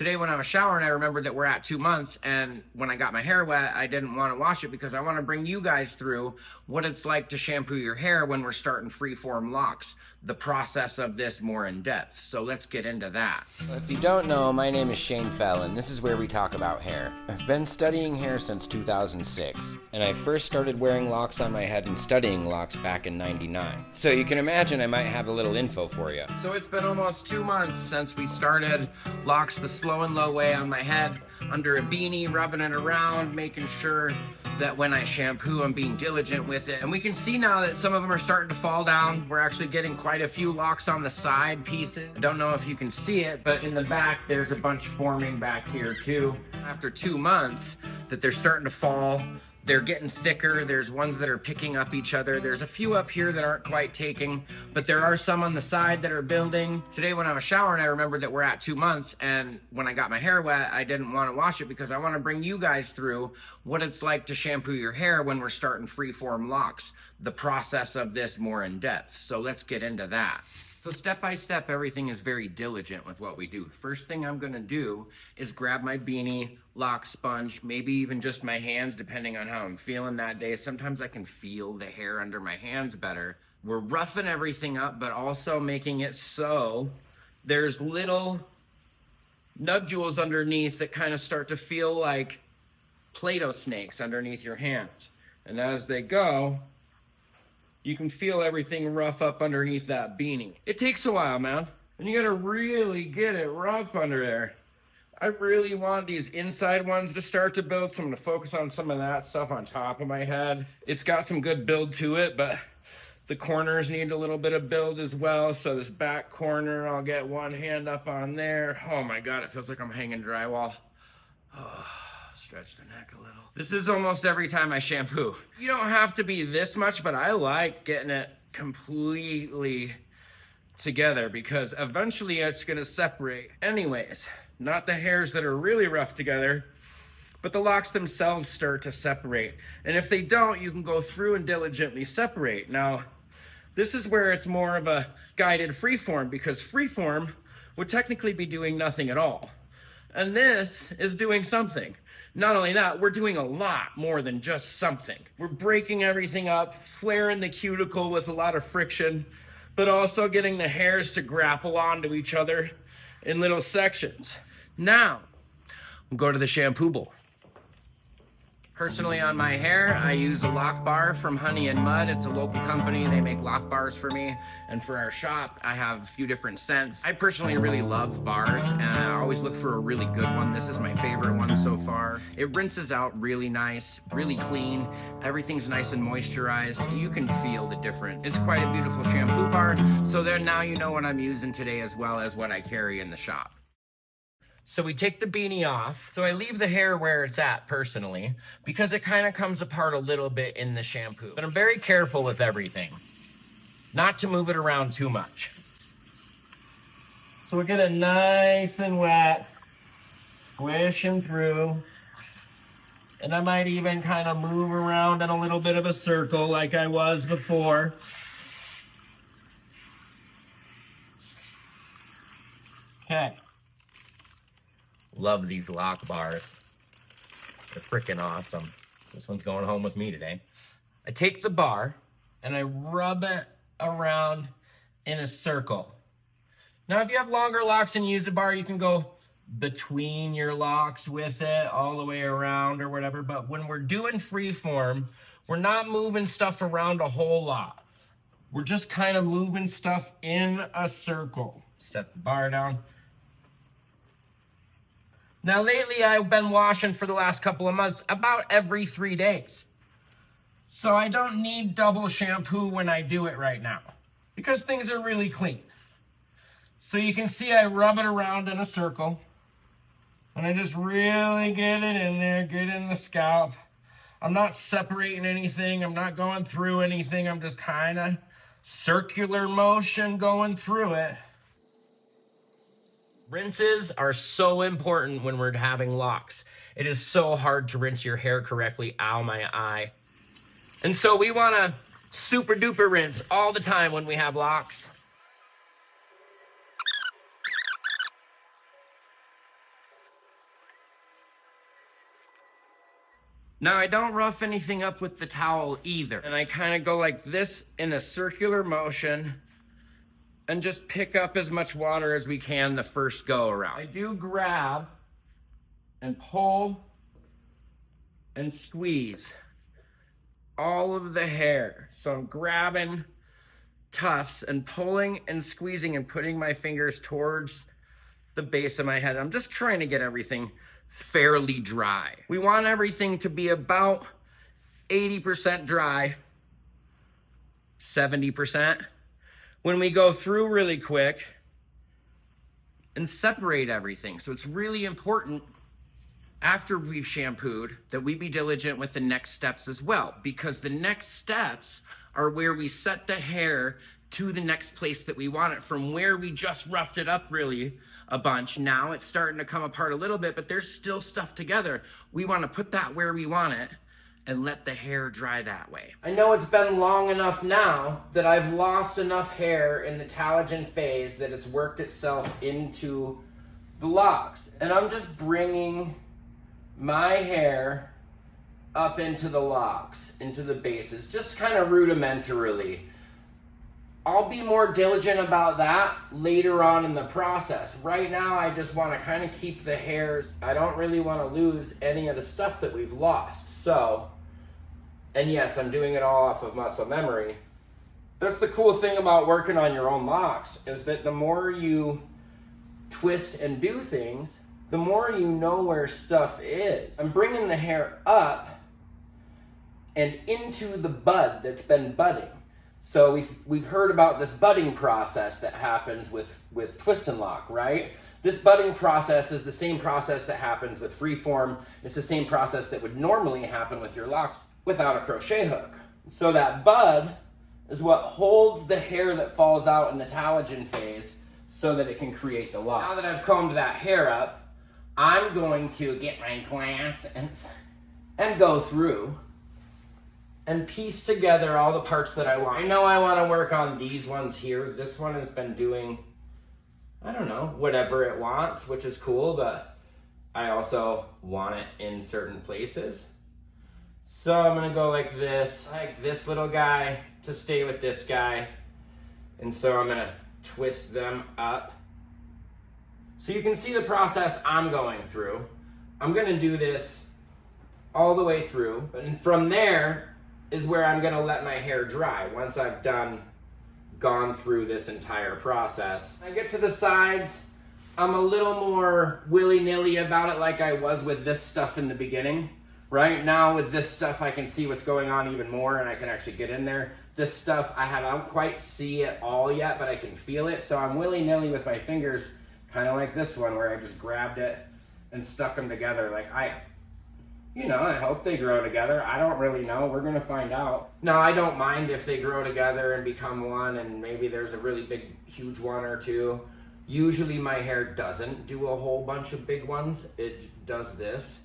Today when I was showering, I remembered that we're at 2 months, and when I got my hair wet, I didn't want to wash it because I want to bring you guys through what it's like to shampoo your hair when we're starting Freeform locks, the process of this more in depth. So let's get into that. If you don't know, my name is Shane Fallon. This is where we talk about hair. I've been studying hair since 2006, and I first started wearing locks on my head and studying locks back in '99. So you can imagine I might have a little info for you. So it's been almost 2 months since we started locks the slow and low way on my head, under a beanie, rubbing it around, making sure that when I shampoo, I'm being diligent with it. And we can see now that some of them are starting to fall down. We're actually getting quite a few locks on the side pieces. I don't know if you can see it, but in the back, there's a bunch forming back here too. After 2 months, that they're starting to fall. They're getting thicker. There's ones that are picking up each other. There's a few up here that aren't quite taking, but there are some on the side that are building. Today when I was showering, I remembered that we're at 2 months, and when I got my hair wet, I didn't want to wash it because I want to bring you guys through what it's like to shampoo your hair when we're starting Freeform locks, the process of this more in depth. So let's get into that. So step by step, everything is very diligent with what we do. First thing I'm gonna do is grab my beanie, lock sponge, maybe even just my hands, depending on how I'm feeling that day. Sometimes I can feel the hair under my hands better. We're roughing everything up, but also making it so there's little nodules underneath that kind of start to feel like Play-Doh snakes underneath your hands. And as they go, you can feel everything rough up underneath that beanie. It takes a while, man. And you gotta really get it rough under there. I really want these inside ones to start to build, so I'm gonna focus on some of that stuff on top of my head. It's got some good build to it, but the corners need a little bit of build as well. So this back corner, I'll get one hand up on there. Oh my God, it feels like I'm hanging drywall. Oh, stretch the neck a little. This is almost every time I shampoo. You don't have to be this much, but I like getting it completely together because eventually it's gonna separate. Anyways, not the hairs that are really rough together, but the locks themselves start to separate. And if they don't, you can go through and diligently separate. Now, this is where it's more of a guided freeform, because freeform would technically be doing nothing at all. And this is doing something. Not only that, we're doing a lot more than just something. We're breaking everything up, flaring the cuticle with a lot of friction, but also getting the hairs to grapple onto each other in little sections. Now, we'll go to the shampoo bowl. Personally, on my hair, I use a lock bar from Honey and Mud. It's a local company. They make lock bars for me. And for our shop, I have a few different scents. I personally really love bars, and I always look for a really good one. This is my favorite one so far. It rinses out really nice, really clean. Everything's nice and moisturized. You can feel the difference. It's quite a beautiful shampoo bar. So then now you know what I'm using today as well as what I carry in the shop. So we take the beanie off. So I leave the hair where it's at personally, because it kind of comes apart a little bit in the shampoo. But I'm very careful with everything, not to move it around too much. So we get it nice and wet, squishing through. And I might even kind of move around in a little bit of a circle like I was before. Okay. Love these lock bars. They're freaking awesome. This one's going home with me today. I take the bar and I rub it around in a circle. Now, if you have longer locks and you use a bar, you can go between your locks with it all the way around or whatever. But when we're doing freeform, we're not moving stuff around a whole lot. We're just kind of moving stuff in a circle. Set the bar down. Now, lately, I've been washing for the last couple of months about every 3 days. So I don't need double shampoo when I do it right now, because things are really clean. So you can see I rub it around in a circle, and I just really get it in there, get it in the scalp. I'm not separating anything. I'm not going through anything. I'm just kind of circular motion going through it. Rinses are so important when we're having locks. It is so hard to rinse your hair correctly. Ow, my eye. And so we want to super duper rinse all the time when we have locks. Now I don't rough anything up with the towel either. And I kind of go like this in a circular motion and just pick up as much water as we can the first go around. I do grab and pull and squeeze all of the hair. So I'm grabbing tufts and pulling and squeezing and putting my fingers towards the base of my head. I'm just trying to get everything fairly dry. We want everything to be about 80% dry, 70%. When we go through really quick and separate everything. So it's really important after we've shampooed that we be diligent with the next steps as well, because the next steps are where we set the hair to the next place that we want it from, where we just roughed it up really a bunch. Now it's starting to come apart a little bit, but there's still stuff together. We want to put that where we want it and let the hair dry that way. I know it's been long enough now that I've lost enough hair in the talogen phase that it's worked itself into the locks. And I'm just bringing my hair up into the locks, into the bases, just kind of rudimentarily. I'll be more diligent about that later on in the process. Right now, I just want to kind of keep the hairs. I don't really want to lose any of the stuff that we've lost. So, and yes, I'm doing it all off of muscle memory. That's the cool thing about working on your own locks, is that the more you twist and do things, the more you know where stuff is. I'm bringing the hair up and into the bud that's been budding. So we've heard about this budding process that happens with twist and lock, right? This budding process is the same process that happens with Freeform. It's the same process that would normally happen with your locks without a crochet hook. So that bud is what holds the hair that falls out in the talogen phase so that it can create the lock. Now that I've combed that hair up, I'm going to get my glass and go through and piece together all the parts that I want. I know I want to work on these ones here. This one has been doing, I don't know, whatever it wants, which is cool, but I also want it in certain places. So I'm gonna go like this little guy to stay with this guy. And so I'm gonna twist them up. So you can see the process I'm going through. I'm gonna do this all the way through, and from there is where I'm gonna let my hair dry once I've gone through this entire process. I get to the sides, I'm a little more willy-nilly about it like I was with this stuff in the beginning. Right now with this stuff, I can see what's going on even more and I can actually get in there. This stuff, I don't quite see it all yet, but I can feel it. So I'm willy-nilly with my fingers, kind of like this one where I just grabbed it and stuck them together. Like I hope they grow together. I don't really know. We're going to find out. Now, I don't mind if they grow together and become one and maybe there's a really big, huge one or two. Usually my hair doesn't do a whole bunch of big ones. It does this.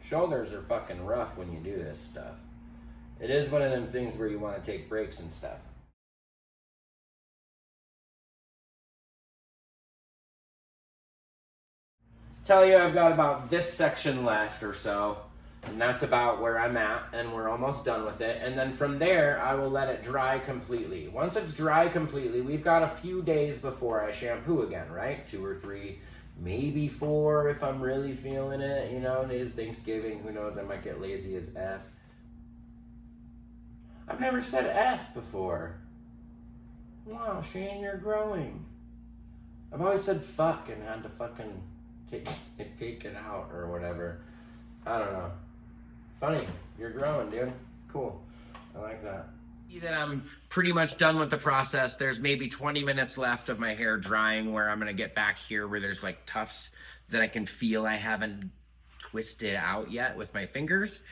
Shoulders are fucking rough when you do this stuff. It is one of them things where you want to take breaks and stuff. Tell you I've got about this section left or so, and that's about where I'm at, and we're almost done with it. And then from there, I will let it dry completely. Once it's dry completely, we've got a few days before I shampoo again, right? 2 or 3, maybe 4 if I'm really feeling it. You know, it is Thanksgiving. Who knows? I might get lazy as F. I've never said F before. Wow, Shane, you're growing. I've always said fuck and had to fucking take it out or whatever. I don't know. Funny, you're growing, dude. Cool. I like that. See that I'm pretty much done with the process. There's maybe 20 minutes left of my hair drying where I'm gonna get back here where there's like tufts that I can feel I haven't twisted out yet with my fingers.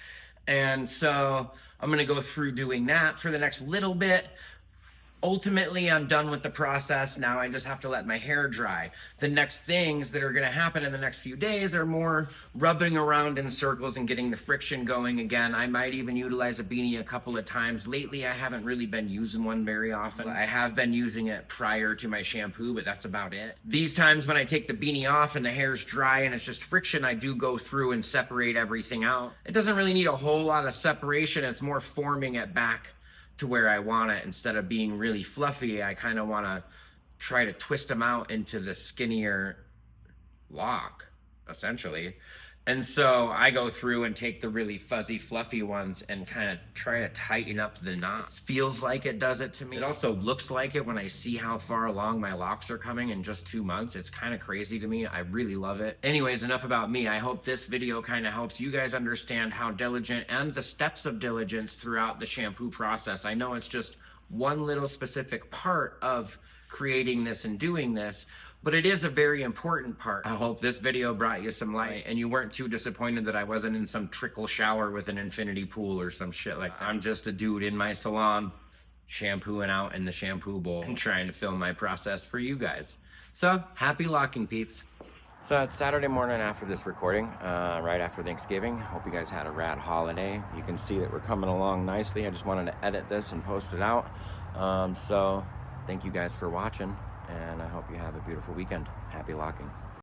And so I'm gonna go through doing that for the next little bit. Ultimately, I'm done with the process. Now I just have to let my hair dry. The next things that are going to happen in the next few days are more rubbing around in circles and getting the friction going again. I might even utilize a beanie a couple of times. Lately, I haven't really been using one very often. I have been using it prior to my shampoo, but that's about it. These times when I take the beanie off and the hair's dry and it's just friction, I do go through and separate everything out. It doesn't really need a whole lot of separation. It's more forming it back to where I want it. Instead of being really fluffy, I kind of want to try to twist them out into the skinnier lock, essentially. And so I go through and take the really fuzzy, fluffy ones and kind of try to tighten up the knots. Feels like it does it to me. It also looks like it when I see how far along my locks are coming in just 2 months. It's kind of crazy to me. I really love it. Anyways, enough about me. I hope this video kind of helps you guys understand how diligent and the steps of diligence throughout the shampoo process. I know it's just one little specific part of creating this and doing this, but it is a very important part. I hope this video brought you some light and you weren't too disappointed that I wasn't in some trickle shower with an infinity pool or some shit like that. I'm just a dude in my salon, shampooing out in the shampoo bowl and trying to film my process for you guys. So, happy locking, peeps. So it's Saturday morning after this recording, right after Thanksgiving. Hope you guys had a rad holiday. You can see that we're coming along nicely. I just wanted to edit this and post it out. So thank you guys for watching, and I hope you have a beautiful weekend. Happy locking.